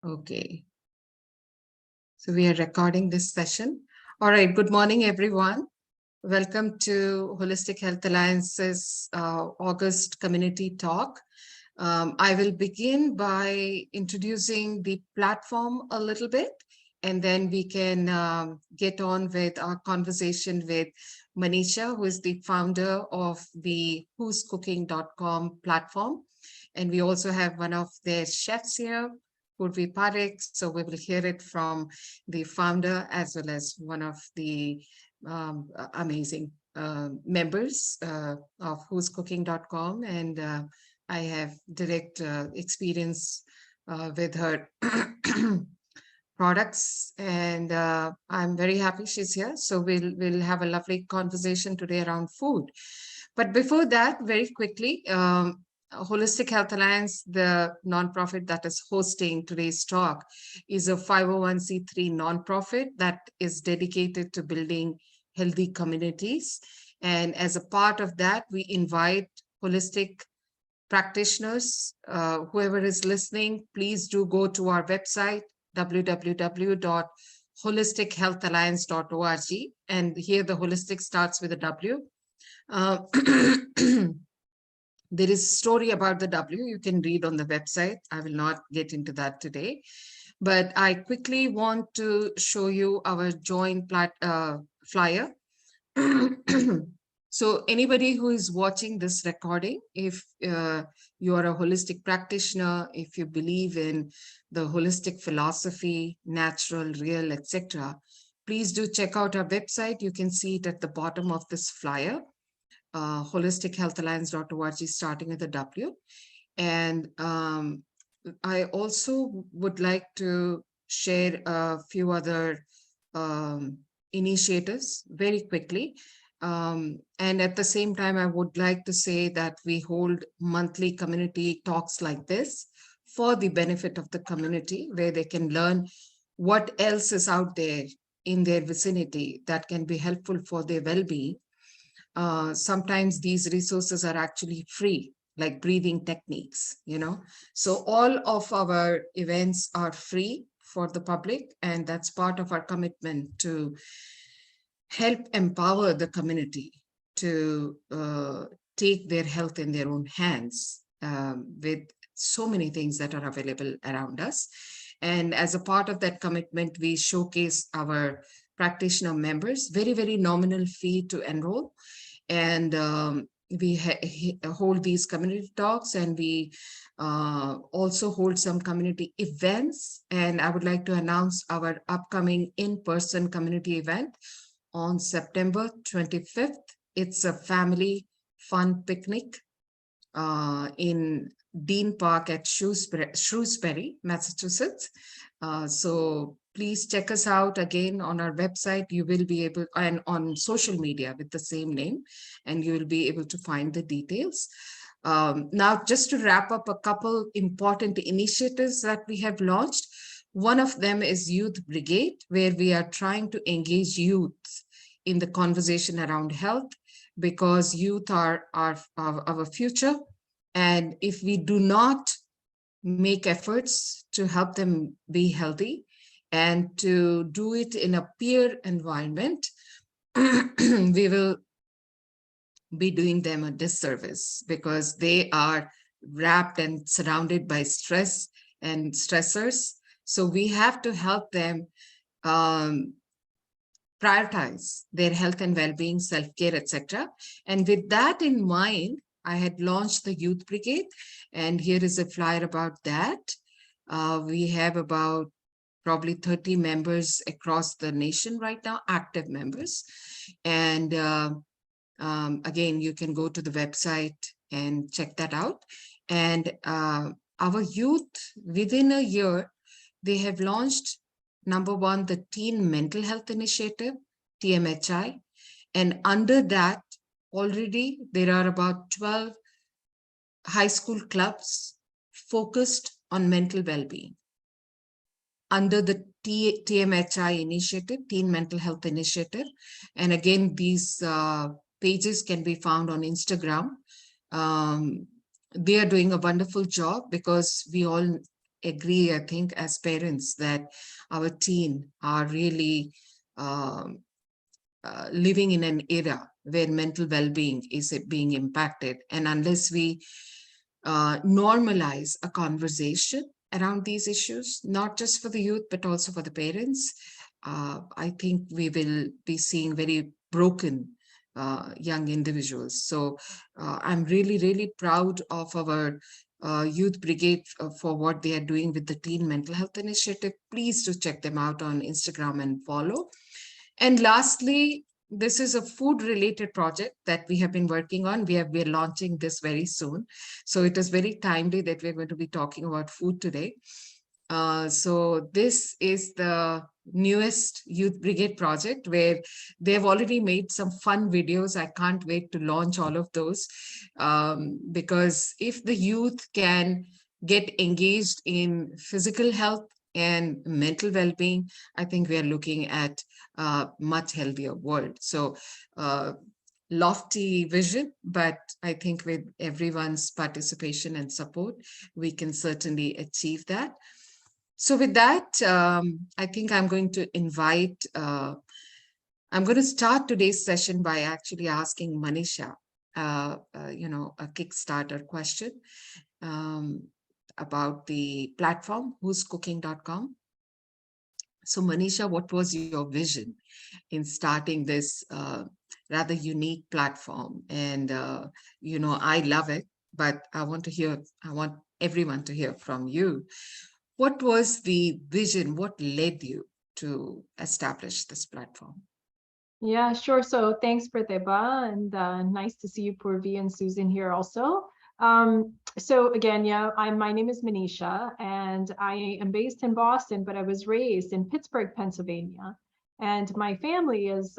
Okay, so we are recording this session. All right, good morning, everyone. Welcome to Wholistic Health Alliance's August Community Talk. I will begin by introducing the platform a little bit, and then we can get on with our conversation with Manisha, who is the founder of the whoscooking.com platform. And we also have one of their chefs here, Purvi Parekh. So we will hear it from the founder as well as one of the amazing members of whoscooking.com. And I have direct experience with her products, and I'm very happy she's here. So we'll have a lovely conversation today around food. But before that, very quickly, Wholistic Health Alliance, the nonprofit that is hosting today's talk, is a 501c3 nonprofit that is dedicated to building healthy communities. And as a part of that, we invite holistic practitioners, whoever is listening, please do go to our website, www.wholistichealthalliance.org. And here the holistic starts with a W. There is a story about the W you can read on the website. I will not get into that today, but I quickly want to show you our joint flyer. So anybody who is watching this recording, if you are a holistic practitioner, if you believe in the holistic philosophy, natural, real, etc., please do check out our website. You can see it at the bottom of this flyer. wholistichealthalliance.org, starting with a W. And I also would like to share a few other initiatives very quickly. And at the same time, I would like to say that we hold monthly community talks like this for the benefit of the community, where they can learn what else is out there in their vicinity that can be helpful for their well-being. Sometimes these resources are actually free, like breathing techniques, So all of our events are free for the public, and that's part of our commitment to help empower the community to take their health in their own hands with so many things that are available around us. And as a part of that commitment, we showcase our practitioner members, very, very nominal fee to enroll. And we hold these community talks, and we also hold some community events. And I would like to announce our upcoming in-person community event on September 25th. It's a family fun picnic in Dean Park at Shrewsbury, Massachusetts. So please check us out again on our website. You will be able, and on social media with the same name, and you will be able to find the details. Now, just to wrap up a couple important initiatives that we have launched. One of them is Youth Brigade, where we are trying to engage youth in the conversation around health, because youth are our future. And if we do not make efforts to help them be healthy and to do it in a peer environment, we will be doing them a disservice, because they are wrapped and surrounded by stress and stressors. So we have to help them prioritize their health and well-being, self-care, etc. And with that in mind, I had launched the Youth Brigade, and here is a flyer about that. We have about probably 30 members across the nation right now, active members. And again, you can go to the website and check that out. And our youth, within a year, they have launched, number one, the Teen Mental Health Initiative, TMHI. And under that, already there are about 12 high school clubs focused on mental well-being under the TMHI initiative, Teen Mental Health Initiative. And again, these pages can be found on Instagram. They are doing a wonderful job, because we all agree, I think, as parents, that our teen are really living in an era where mental well-being is being impacted. And unless we normalize a conversation around these issues, not just for the youth, but also for the parents, I think we will be seeing very broken young individuals. So I'm really, really proud of our youth brigade for what they are doing with the Teen Mental Health Initiative. Please do check them out on Instagram and follow. And lastly, this is a food related project that we have been working on. We're launching this very soon. So it is very timely that we're going to be talking about food today. So this is the newest Youth Brigade project where they've already made some fun videos. I can't wait to launch all of those, because if the youth can get engaged in physical health and mental well-being, I think we are looking at a much healthier world. So lofty vision, but I think with everyone's participation and support, we can certainly achieve that. So with that, I think I'm going to invite, I'm going to start today's session by actually asking Manisha, a Kickstarter question about the platform, whoscooking.com. So Manisha, what was your vision in starting this rather unique platform? And, I love it, but I want everyone to hear from you. What was the vision? What led you to establish this platform? Yeah, sure. So thanks, Pratibha, and nice to see you, Purvi and Susan here also. So again, my name is Manisha, and I am based in Boston, but I was raised in Pittsburgh, Pennsylvania. And my family is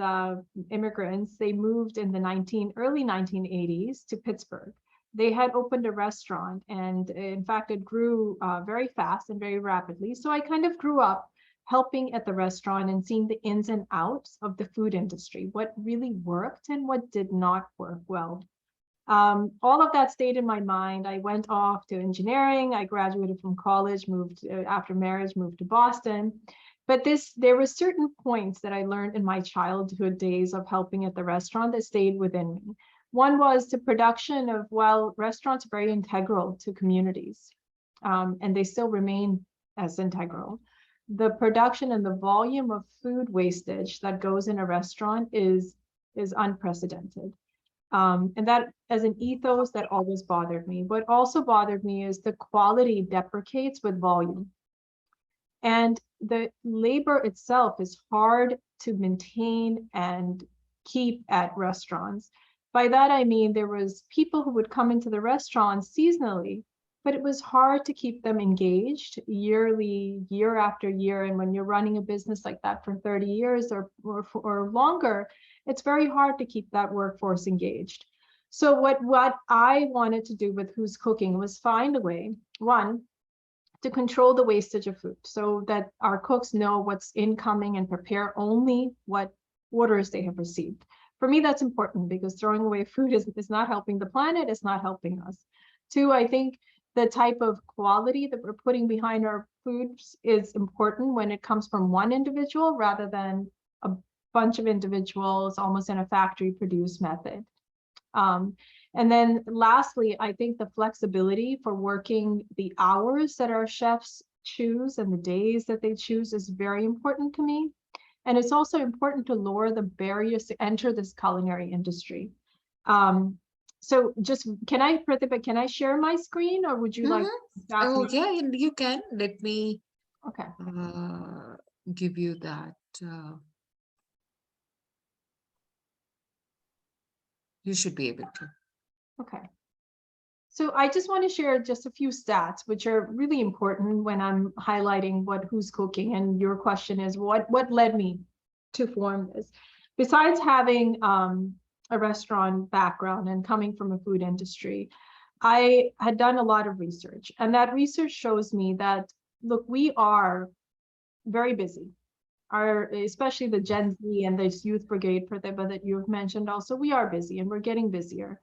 immigrants. They moved in the early 1980s to Pittsburgh. They had opened a restaurant, and in fact, it grew very fast and very rapidly. So I kind of grew up helping at the restaurant and seeing the ins and outs of the food industry, what really worked and what did not work well. All of that stayed in my mind. I went off to engineering. I graduated from college, moved after marriage, moved to Boston. But there were certain points that I learned in my childhood days of helping at the restaurant that stayed within me. One was the production of, restaurants are very integral to communities, and they still remain as integral. The production and the volume of food wastage that goes in a restaurant is unprecedented. And that, as an ethos, that always bothered me. What also bothered me is the quality deprecates with volume. And the labor itself is hard to maintain and keep at restaurants. By that, I mean, there was people who would come into the restaurant seasonally, but it was hard to keep them engaged yearly, year after year. And when you're running a business like that for 30 years or longer, it's very hard to keep that workforce engaged. So what I wanted to do with Who's Cooking was find a way, one, to control the wastage of food so that our cooks know what's incoming and prepare only what orders they have received. For me, that's important because throwing away food is not helping the planet, it's not helping us. Two, I think the type of quality that we're putting behind our foods is important when it comes from one individual rather than a bunch of individuals almost in a factory produced method. And then lastly, I think the flexibility for working the hours that our chefs choose and the days that they choose is very important to me. And it's also important to lower the barriers to enter this culinary industry. So just, can I share my screen, or would you like that? Oh, yeah, you can. Let me give you that. You should be able to. Okay. So I just want to share just a few stats, which are really important when I'm highlighting Who's Cooking. And your question is, what led me to form this? Besides having a restaurant background and coming from a food industry, I had done a lot of research. And that research shows me that, look, we are very busy. Especially the Gen Z and this youth brigade that you've mentioned also, we are busy and we're getting busier.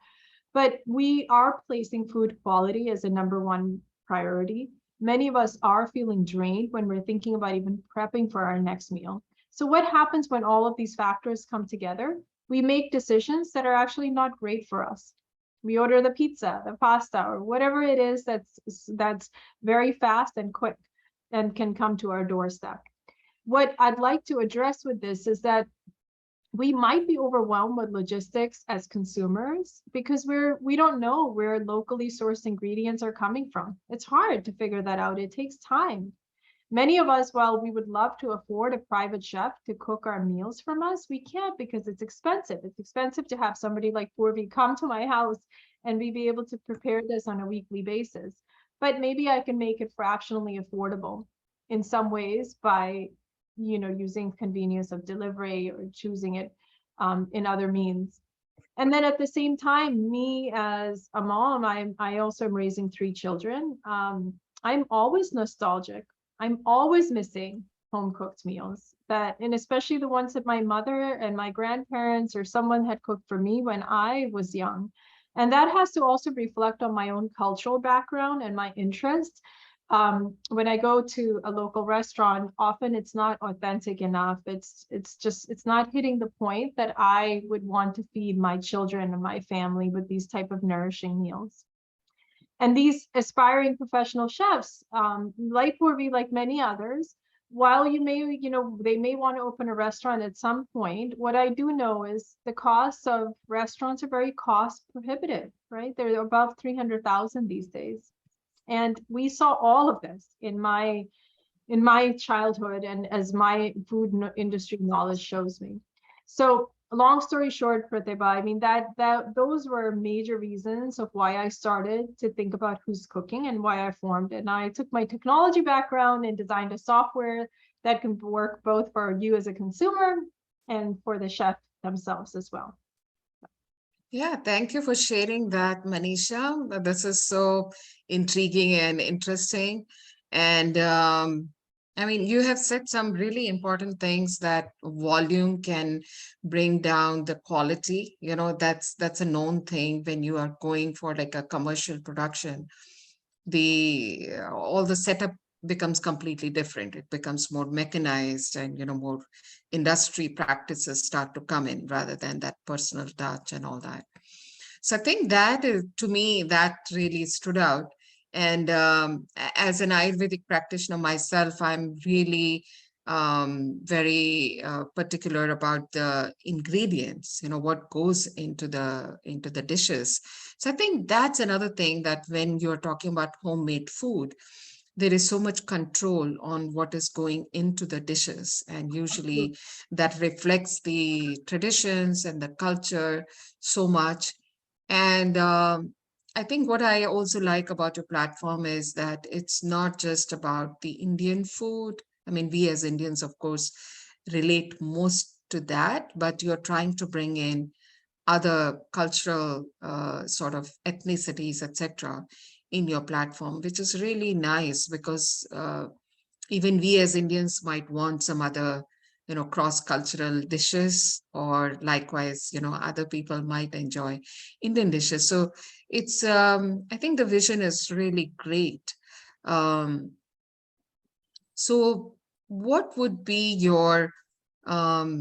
But we are placing food quality as a #1 priority. many of us are feeling drained when we're thinking about even prepping for our next meal. So what happens when all of these factors come together? We make decisions that are actually not great for us. We order the pizza, the pasta, or whatever it is that's very fast and quick and can come to our doorstep. What I'd like to address with this is that we might be overwhelmed with logistics as consumers because we don't know where locally sourced ingredients are coming from. It's hard to figure that out. It takes time. Many of us, while we would love to afford a private chef to cook our meals from us, we can't because it's expensive. It's expensive to have somebody like Purvi come to my house and we be able to prepare this on a weekly basis. But maybe I can make it fractionally affordable in some ways by using convenience of delivery or choosing it in other means. And then at the same time, me as a mom, I also am raising 3 children. I'm always nostalgic. I'm always missing home cooked meals and especially the ones that my mother and my grandparents or someone had cooked for me when I was young. And that has to also reflect on my own cultural background and my interests. When I go to a local restaurant, often it's not authentic enough. It's not hitting the point that I would want to feed my children and my family with these type of nourishing meals. And these aspiring professional chefs, like Purvi, like many others, while they may want to open a restaurant at some point, what I do know is the costs of restaurants are very cost prohibitive, right? They're above 300,000 these days. And we saw all of this in my childhood and as my food industry knowledge shows me. So long story short, Pratibha, I mean, those were major reasons of why I started to think about who's cooking and why I formed it. And I took my technology background and designed a software that can work both for you as a consumer and for the chef themselves as well. Yeah, thank you for sharing that, Manisha. This is so intriguing and interesting. And I mean, you have said some really important things that volume can bring down the quality. That's a known thing when you are going for like a commercial production. All the setup becomes completely different. It becomes more mechanized and more industry practices start to come in rather than that personal touch and all that. So I think that is, to me, that really stood out. And as an Ayurvedic practitioner myself, I'm really very particular about the ingredients, what goes into the dishes. So I think that's another thing that when you're talking about homemade food, there is so much control on what is going into the dishes. And usually that reflects the traditions and the culture so much. And I think what I also like about your platform is that it's not just about the Indian food. I mean, we as Indians, of course, relate most to that, but you're trying to bring in other cultural sort of ethnicities, etc., in your platform, which is really nice because even we as Indians might want some other, cross-cultural dishes, or likewise, other people might enjoy Indian dishes. So it's, I think the vision is really great. So what would be your, let's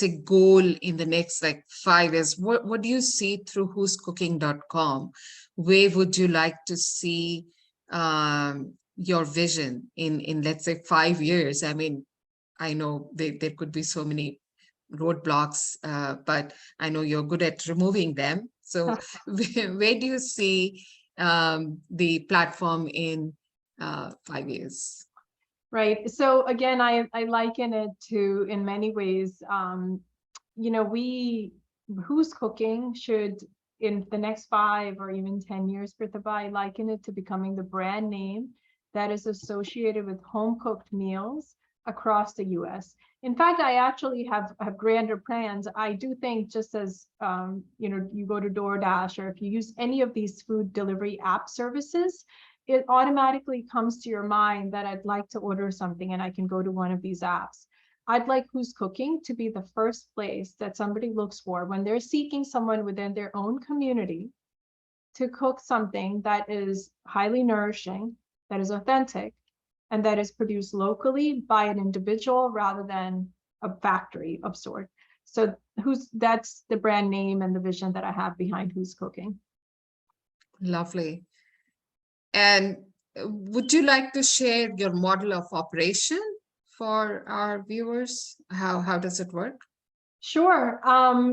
say, goal in the next like 5 years? What do you see through who'scooking.com? Where would you like to see your vision in let's say 5 years? I mean, I know there could be so many roadblocks, but I know you're good at removing them. So where do you see the platform in 5 years? Right. So again, I liken it to, in many ways, who's cooking should, in the next 5 or even 10 years, Pratibha, I liken it to becoming the brand name that is associated with home cooked meals across the US. In fact, I actually have grander plans. I do think, just as you go to DoorDash, or if you use any of these food delivery app services, it automatically comes to your mind that I'd like to order something and I can go to one of these apps. I'd like Who's Cooking to be the first place that somebody looks for when they're seeking someone within their own community to cook something that is highly nourishing, that is authentic, and that is produced locally by an individual rather than a factory of sort. So that's the brand name and the vision that I have behind Who's Cooking. Lovely. And would you like to share your model of operation for our viewers? How does it work? Sure.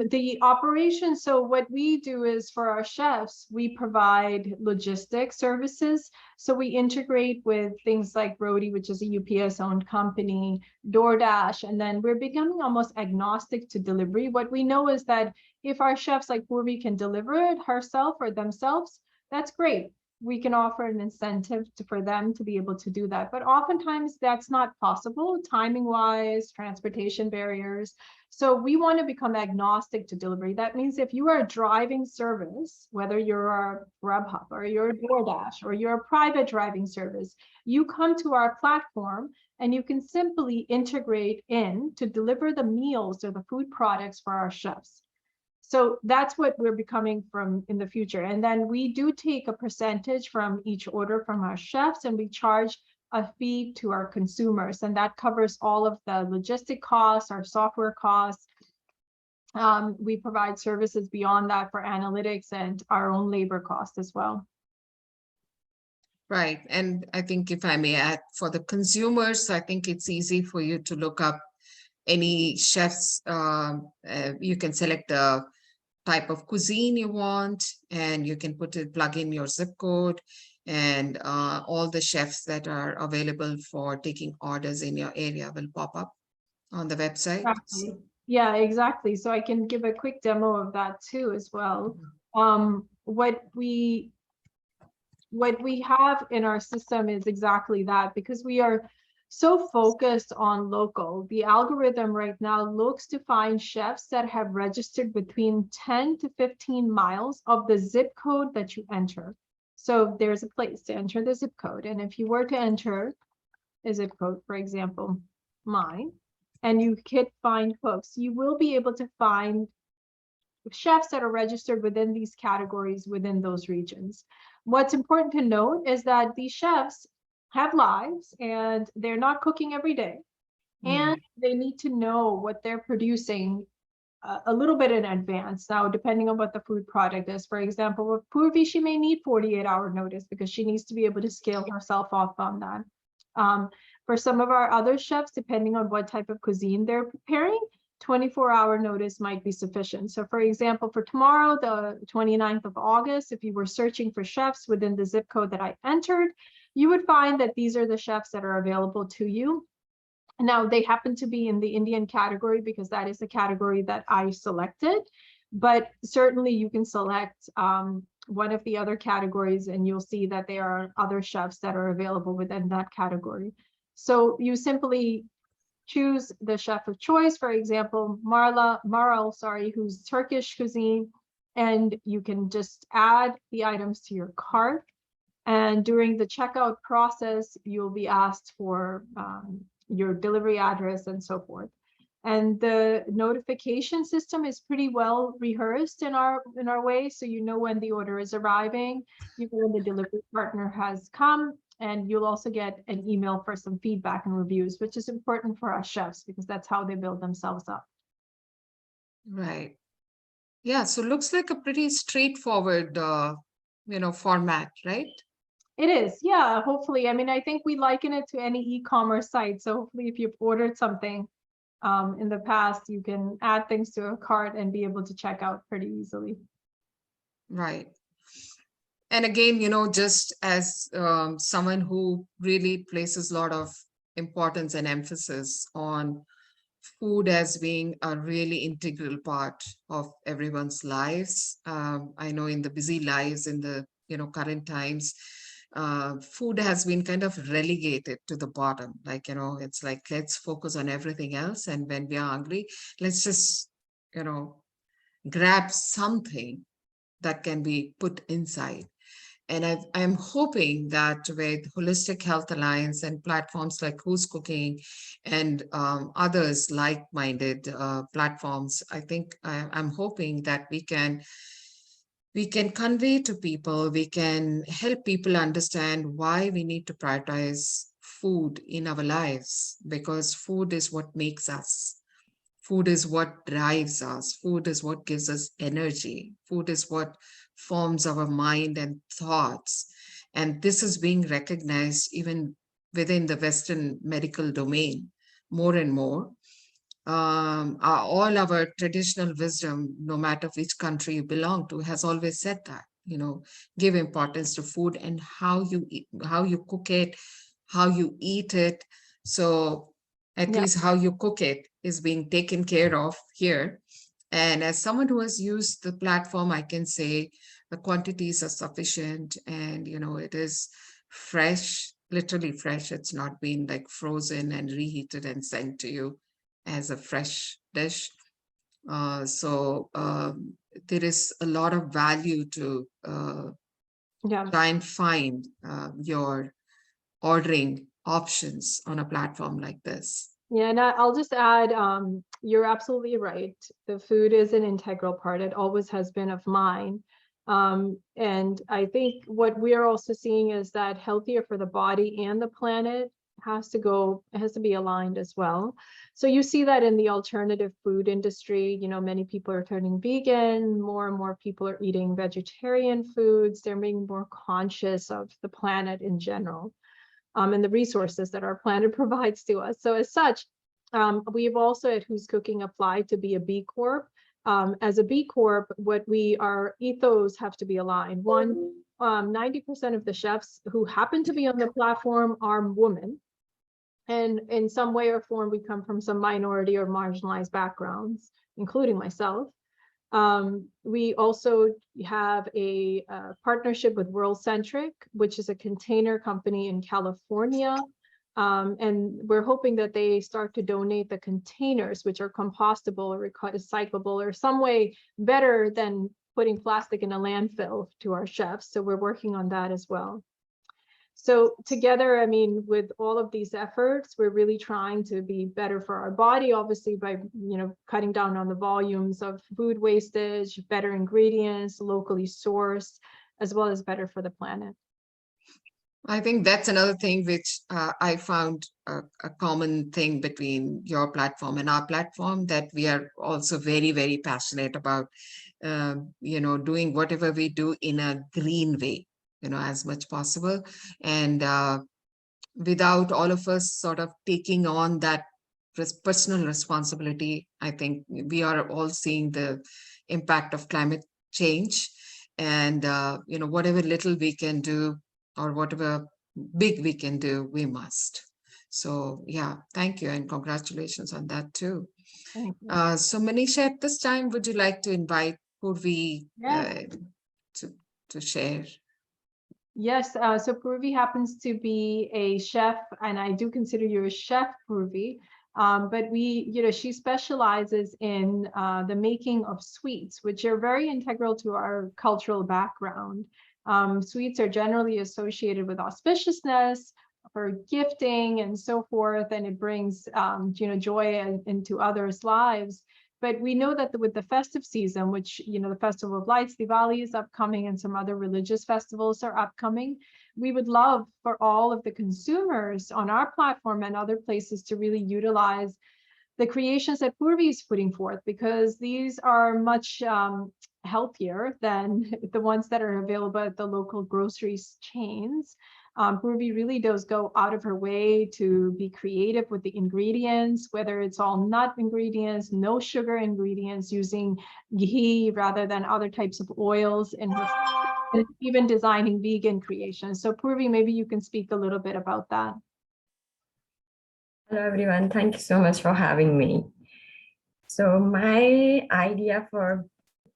The operation, so what we do is for our chefs, we provide logistic services. So we integrate with things like Brody, which is a UPS owned company, DoorDash, and then we're becoming almost agnostic to delivery. What we know is that if our chefs like Purvi can deliver it herself or themselves, that's great. We can offer an incentive for them to be able to do that. But oftentimes that's not possible, timing wise, transportation barriers. So we want to become agnostic to delivery. That means if you are a driving service, whether you're a Grubhub or you're a DoorDash or you're a private driving service, you come to our platform and you can simply integrate in to deliver the meals or the food products for our chefs. So that's what we're becoming from in the future. And then we do take a percentage from each order from our chefs, and we charge a fee to our consumers. And that covers all of the logistic costs, our software costs. We provide services beyond that for analytics and our own labor costs as well. Right. And I think if I may add, for the consumers, I think it's easy for you to look up any chefs. You can select a type of cuisine you want, and you can plug in your zip code, and all the chefs that are available for taking orders in your area will pop up on the website. Exactly. Yeah, exactly. So I can give a quick demo of that too as well. What we have in our system is exactly that, because we are so focused on local. The algorithm right now looks to find chefs that have registered between 10 to 15 miles of the zip code that you enter. So there's a place to enter the zip code. And if you were to enter a zip code, for example, mine, and you hit find cooks, you will be able to find chefs that are registered within these categories within those regions. What's important to note is that these chefs have lives and they're not cooking every day. And they need to know what they're producing a little bit in advance. Now, depending on what the food product is, for example, with Purvi, she may need 48-hour notice because she needs to be able to scale herself off on that. For some of our other chefs, depending on what type of cuisine they're preparing, 24-hour notice might be sufficient. So for example, for tomorrow, the 29th of August, if you were searching for chefs within the zip code that I entered, you would find that these are the chefs that are available to you. Now, they happen to be in the Indian category because that is the category that I selected, but certainly you can select one of the other categories and you'll see that there are other chefs that are available within that category. So you simply choose the chef of choice, for example, Marl, who's Turkish cuisine, and you can just add the items to your cart. And during the checkout process, you'll be asked for your delivery address and so forth. And the notification system is pretty well rehearsed in our way, so you know when the order is arriving, you know when the delivery partner has come, and you'll also get an email for some feedback and reviews, which is important for our chefs because that's how they build themselves up. Right. Yeah, so looks like a pretty straightforward, format, right? It is, yeah, hopefully. I mean, I think we liken it to any e-commerce site. So hopefully if you've ordered something in the past, you can add things to a cart and be able to check out pretty easily. Right. And again, just as someone who really places a lot of importance and emphasis on food as being a really integral part of everyone's lives. I know in the busy lives in the current times, food has been kind of relegated to the bottom. Like, it's like, let's focus on everything else. And when we are hungry, let's just, grab something that can be put inside. And I'm hoping that with Wholistic Health Alliance and platforms like Who's Cooking and others like-minded platforms, I think I'm hoping that we can we can convey to people, we can help people understand why we need to prioritize food in our lives, because food is what makes us. Food is what drives us. Food is what gives us energy. Food is what forms our mind and thoughts. And this is being recognized even within the Western medical domain more and more. All our traditional wisdom, no matter which country you belong to, has always said that, give importance to food and how you cook it, how you eat it. So at Yeah. least how you cook it is being taken care of here. And as someone who has used the platform, I can say the quantities are sufficient, and it is fresh, literally fresh. It's not been like frozen and reheated and sent to you as a fresh dish. So there is a lot of value to Yeah. try and find your ordering options on a platform like this. Yeah, and I'll just add, you're absolutely right. The food is an integral part. It always has been of mine. And I think what we're also seeing is that healthier for the body and the planet has to be aligned as well. So you see that in the alternative food industry, many people are turning vegan, more and more people are eating vegetarian foods. They're being more conscious of the planet in general. And the resources that our planet provides to us. So as such, we've also at Who's Cooking applied to be a B Corp. As a B Corp, our ethos have to be aligned. One, 90% of the chefs who happen to be on the platform are women. And in some way or form, we come from some minority or marginalized backgrounds, including myself. We also have a partnership with Worldcentric, which is a container company in California. And we're hoping that they start to donate the containers, which are compostable or recyclable or some way better than putting plastic in a landfill, to our chefs. So we're working on that as well. So together, I mean, with all of these efforts, we're really trying to be better for our body, obviously by, cutting down on the volumes of food wastage, better ingredients, locally sourced, as well as better for the planet. I think that's another thing which I found a common thing between your platform and our platform, that we are also very, very passionate about, doing whatever we do in a green way, as much possible. And without all of us sort of taking on that personal responsibility, I think we are all seeing the impact of climate change. And, whatever little we can do, or whatever big we can do, we must. So yeah, thank you and congratulations on that too. Thank you. So Manisha, at this time, would you like to invite Purvi Yes. to share? Yes, so Purvi happens to be a chef, and I do consider you a chef, Purvi. But she specializes in the making of sweets, which are very integral to our cultural background. Sweets are generally associated with auspiciousness, for gifting, and so forth, and it brings joy into others' lives. But we know that with the festive season, which, the Festival of Lights, Diwali is upcoming, and some other religious festivals are upcoming, we would love for all of the consumers on our platform and other places to really utilize the creations that Purvi is putting forth, because these are much healthier than the ones that are available at the local groceries chains. Purvi really does go out of her way to be creative with the ingredients, whether it's all nut ingredients, no sugar ingredients, using ghee rather than other types of oils, and even designing vegan creations. So Purvi, maybe you can speak a little bit about that. Hello, everyone. Thank you so much for having me. So my idea for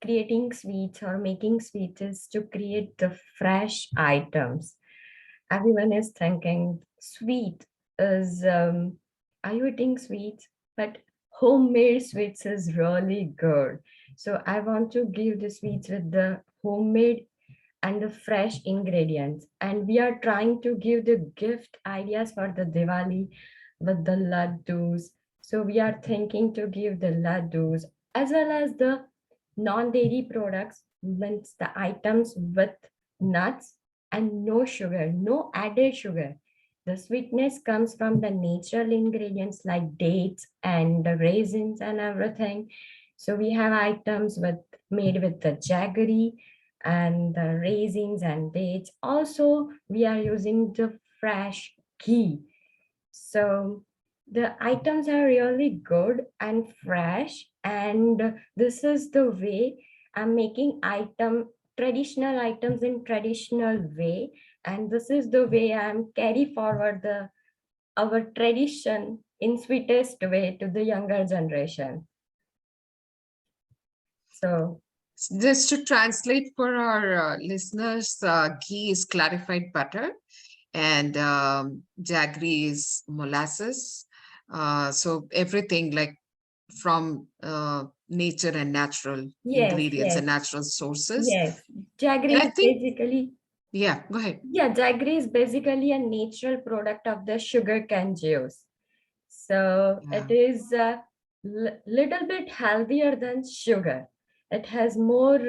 creating sweets or making sweets is to create the fresh items. Everyone is thinking sweet is, are you eating sweets? But homemade sweets is really good. So I want to give the sweets with the homemade and the fresh ingredients. And we are trying to give the gift ideas for the Diwali with the laddus. So we are thinking to give the laddus as well as the non-dairy products means the items with nuts and no sugar, no added sugar. The sweetness comes from the natural ingredients like dates and the raisins and everything. So we have items made with the jaggery and the raisins and dates. Also, we are using the fresh ghee. So the items are really good and fresh, and this is the way I'm making traditional items in traditional way, and this is the way I'm carry forward the our tradition in sweetest way to the younger generation. So Just to translate for our listeners, ghee is clarified butter and jaggery is molasses. So everything like from nature and natural yes, ingredients and yes, natural sources. yes. And Jaggery I is think, basically yeah, go ahead. jaggery is basically a natural product of the sugarcane juice. So Yeah. it is a little bit healthier than sugar. It has more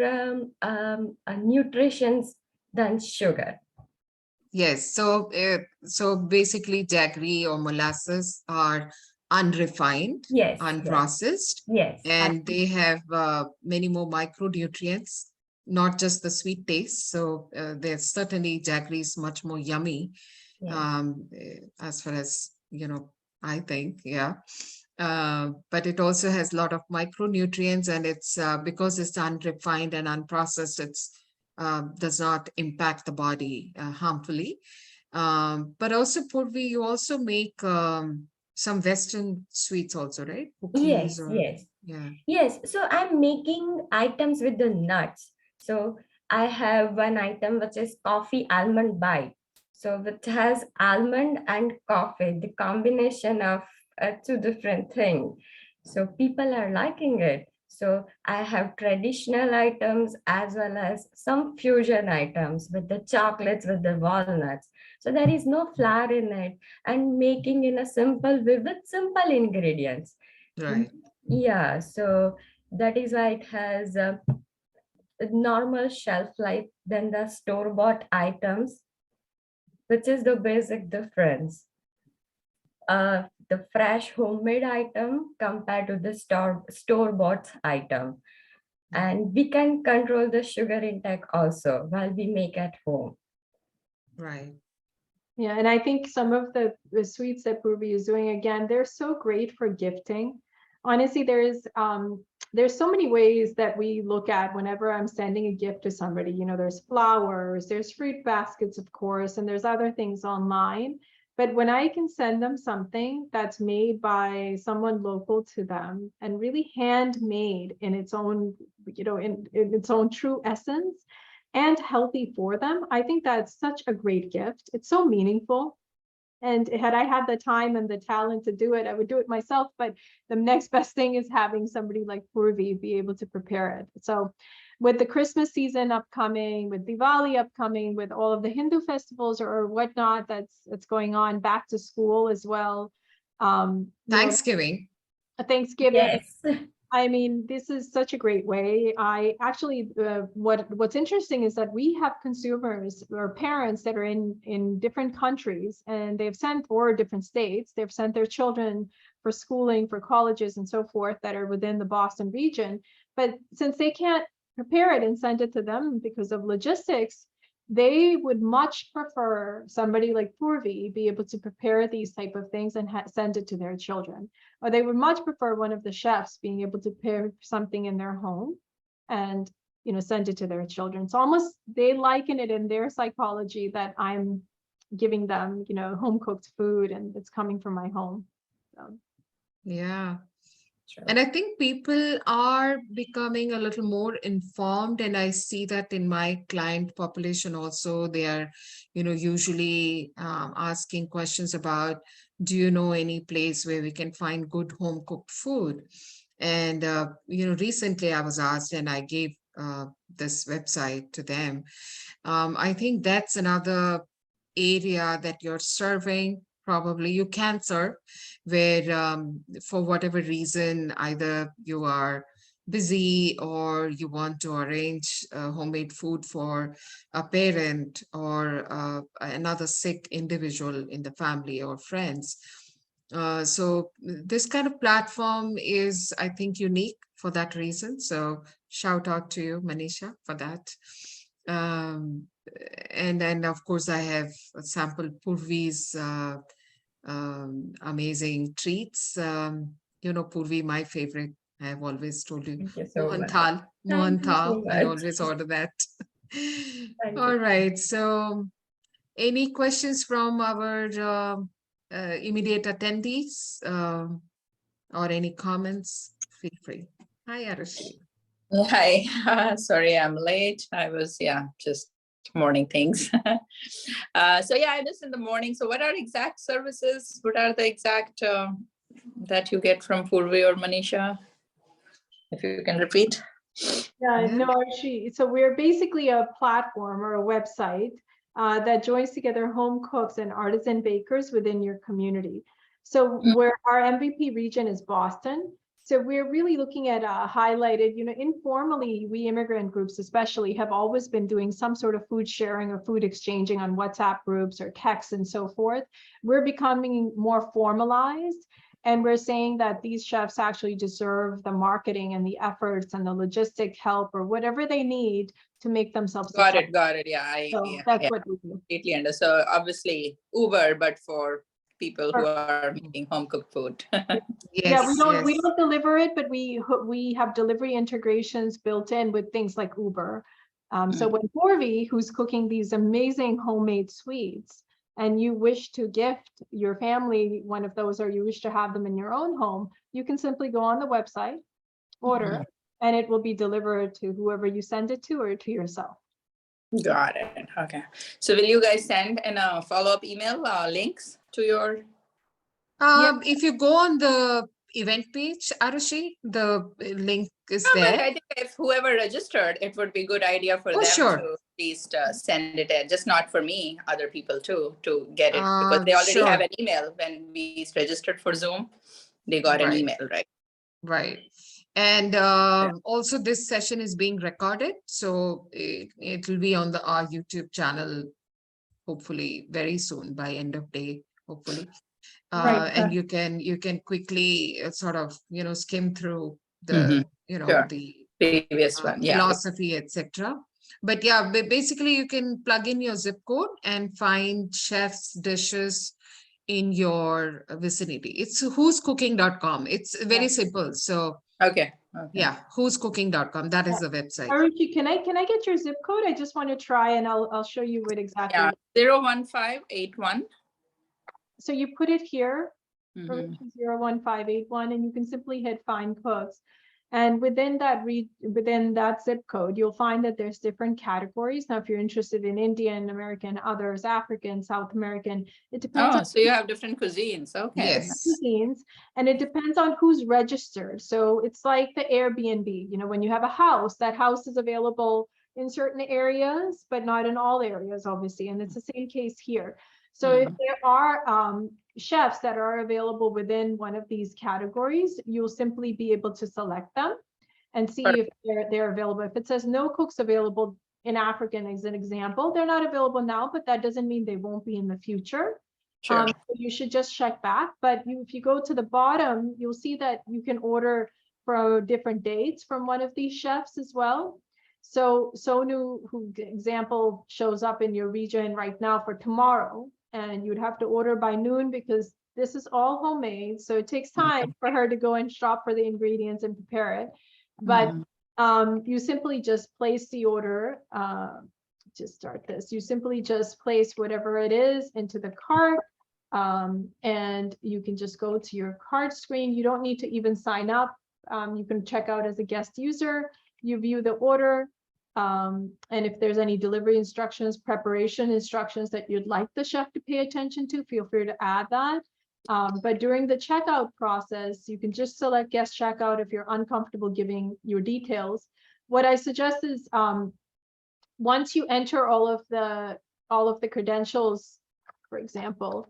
nutritions than sugar. Yes. So basically, jaggery or molasses are unrefined, Yes, yes, unprocessed, yes, and they have many more micronutrients, not just the sweet taste. So there's certainly jaggery is much more yummy, yes, as far as I think, yeah. But it also has a lot of micronutrients, and it's because it's unrefined and unprocessed, it's does not impact the body harmfully. But also, Purvi, you also make some Western sweets also, right? Cookies yes, or, yes. yeah. Yes, so I'm making items with the nuts. So I have one item which is coffee almond bite. So which has almond and coffee, the combination of two different things. So people are liking it. So I have traditional items as well as some fusion items with the chocolates with the walnuts. So there is no flour in it and making in a simple way with simple ingredients. Right. Yeah, so that is why it has a normal shelf life than the store-bought items, which is the basic difference. The fresh homemade item compared to the store-bought item. And we can control the sugar intake also while we make at home. Right. Yeah, and I think some of the sweets that Purvi is doing, again, they're so great for gifting. Honestly, there's so many ways that we look at whenever I'm sending a gift to somebody. There's flowers, there's fruit baskets, of course, and there's other things online. But when I can send them something that's made by someone local to them and really handmade in its own, in its own true essence, and healthy for them, I think that's such a great gift. It's so meaningful. And had I had the time and the talent to do it, I would do it myself. But the next best thing is having somebody like Purvi be able to prepare it. So with the Christmas season upcoming, with Diwali upcoming, with all of the Hindu festivals or whatnot that's going on, back to school as well. Thanksgiving. Thanksgiving. Yes. I mean, this is such a great way. I actually, what's interesting is that we have consumers or parents that are in different countries, and they've sent, or different states, they've sent their children for schooling, for colleges and so forth that are within the Boston region. But since they can't prepare it and send it to them because of logistics, they would much prefer somebody like Purvi be able to prepare these type of things and send it to their children. Or they would much prefer one of the chefs being able to prepare something in their home and send it to their children. So almost they liken it in their psychology that I'm giving them home cooked food and it's coming from my home. So. Yeah. Sure. And I think people are becoming a little more informed, and I see that in my client population also. They are, usually asking questions about, do you know any place where we can find good home cooked food? And, recently I was asked and I gave this website to them. I think that's another area that you're serving. Probably you can serve, where for whatever reason, either you are busy, or you want to arrange homemade food for a parent or another sick individual in the family or friends. So this kind of platform is, I think, unique for that reason. So shout out to you, Manisha, for that. Um, and then, of course, I have sampled Purvi's amazing treats. Purvi, my favorite. I have always told you, Thank you so Mohan much. Thal, Thank Mohan you so Thal. I much. always order that. Thank you. All right. So, any questions from our immediate attendees or any comments? Feel free. Hi, Arashi. Hi, sorry I'm late. I was, just morning things. So yeah, I just in the morning. So what are exact services? What are the exact that you get from Purvi or Manisha? If you can repeat. Yeah, no, so we're basically a platform or a website that joins together home cooks and artisan bakers within your community. So where our MVP region is Boston. So we're really looking at highlighted, informally, we immigrant groups especially have always been doing some sort of food sharing or food exchanging on WhatsApp groups or texts and so forth. We're becoming more formalized. And we're saying that these chefs actually deserve the marketing and the efforts and the logistic help or whatever they need to make themselves successful. Got it. Yeah, That's what we do. completely understand. So obviously Uber, but for people who are making home cooked food. Yeah, we don't deliver it, but we have delivery integrations built in with things like Uber. So when Purvi, who's cooking these amazing homemade sweets, and you wish to gift your family one of those, or you wish to have them in your own home, you can simply go on the website, order, and it will be delivered to whoever you send it to or to yourself. Got it. Okay. So will you guys send in a follow-up email links to your? If you go on the event page, Arushi, the link is there. I think if whoever registered, it would be a good idea for them sure. to at least send it in, just not for me, other people too, to get it, because they already have an email. When we registered for Zoom, they got an email, right? Right. And also this session is being recorded, so it will be on our YouTube channel, hopefully very soon, by end of day, hopefully. And you can quickly sort of, skim through the, the previous one, philosophy, etc. But yeah, basically you can plug in your zip code and find chefs' dishes in your vicinity. It's whoscooking.com. It's very simple. So yeah, whoscooking.com. That is the website. Arushi, can I get your zip code? I just want to try, and I'll show you what exactly. 01581. So you put it here, 01581, and you can simply hit find cooks. And within that zip code, you'll find that there's different categories. Now, if you're interested in Indian, American, others, African, South American, it depends. Oh, so you have different cuisines. Okay. Yes. Cuisines, and it depends on who's registered. So it's like the Airbnb. When you have a house, that house is available in certain areas, but not in all areas, obviously. And it's the same case here. So if there are chefs that are available within one of these categories, you'll simply be able to select them and see if they're available. If it says no cooks available in African as an example, they're not available now, but that doesn't mean they won't be in the future. So you should just check back. But if you go to the bottom, you'll see that you can order for different dates from one of these chefs as well. So Sonu, who example shows up in your region right now for tomorrow, and you'd have to order by noon because this is all homemade. So it takes time for her to go and shop for the ingredients and prepare it. But you simply just place the order. Just start this. You simply just place whatever it is into the cart. And you can just go to your cart screen. You don't need to even sign up. You can check out as a guest user. You view the order. And if there's any delivery instructions, preparation instructions that you'd like the chef to pay attention to, feel free to add that. But during the checkout process, you can just select guest checkout if you're uncomfortable giving your details. What I suggest is once you enter all of the credentials, for example,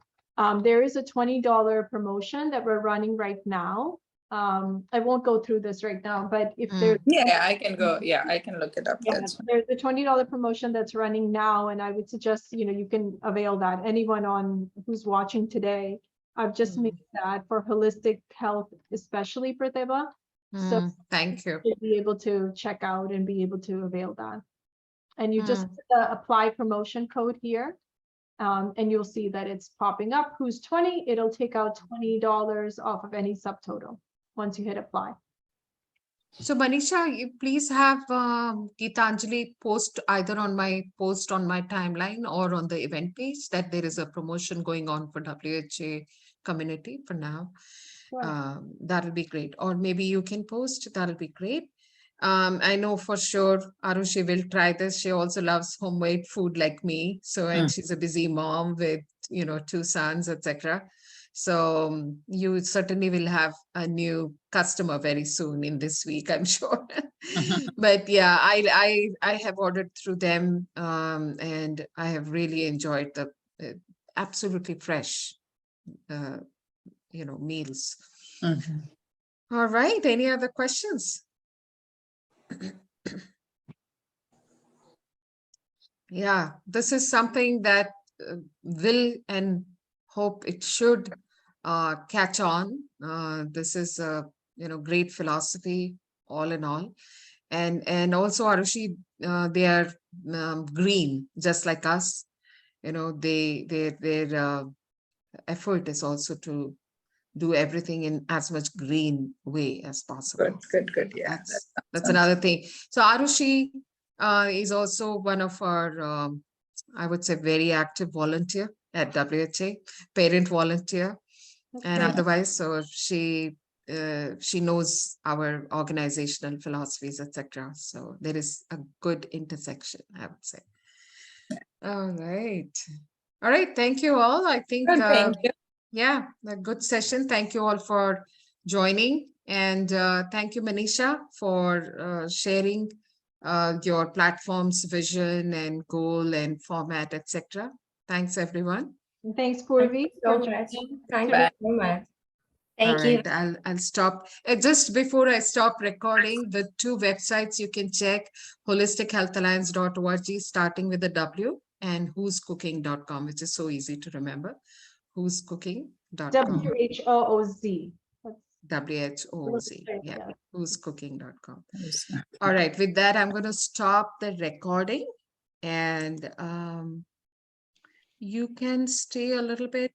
there is a $20 promotion that we're running right now. I won't go through this right now, but if there's Yeah, I can go. Yeah, I can look it up. yeah, That's fine. there's a $20 promotion that's running now, and I would suggest, you can avail that. Anyone on who's watching today, I've just made that for holistic health, especially for Teba. So Thank you. you'll be able to check out and be able to avail that. And you just put the apply promotion code here. And you'll see that it's popping up. Who's 20? It'll take out $20 off of any subtotal once you hit apply. So Manisha, you please have Geetanjali post either on my timeline or on the event page that there is a promotion going on for WHA community for now. Sure. That'll be great. Or maybe you can post, that'll be great. I know for sure Arushi will try this. She also loves homemade food like me. So, and she's a busy mom with, 2 sons, etc. So you certainly will have a new customer very soon in this week, I'm sure. But yeah, I have ordered through them, and I have really enjoyed the absolutely fresh, meals. All right. Any other questions? Yeah, this is something that will and hope it should catch on. This is a great philosophy all in all, and also Arushi, they are green just like us. Their effort is also to do everything in as much green way as possible. Good. Yeah, That's another thing. So Arushi is also one of our, I would say, very active volunteer at WHA, parent volunteer, and great. otherwise. So she knows our organizational philosophies, etc. So there is a good intersection, I would say. All right. Thank you all. I think. Good, thank you. Yeah, a good session. Thank you all for joining. And thank you, Manisha, for sharing your platform's vision and goal and format, etc. Thanks, everyone. And thanks, Purvi, for so much. joining. Thank you so much. All Thank you. right, I'll stop. Just before I stop recording, the 2 websites you can check, wholistichealthalliance.org, starting with the W, and who'scooking.com, which is so easy to remember. Who'scooking.com. WHOOZ. WHOZ. Yeah. Yeah. Who'scooking.com. All right. With that, I'm going to stop the recording, and you can stay a little bit.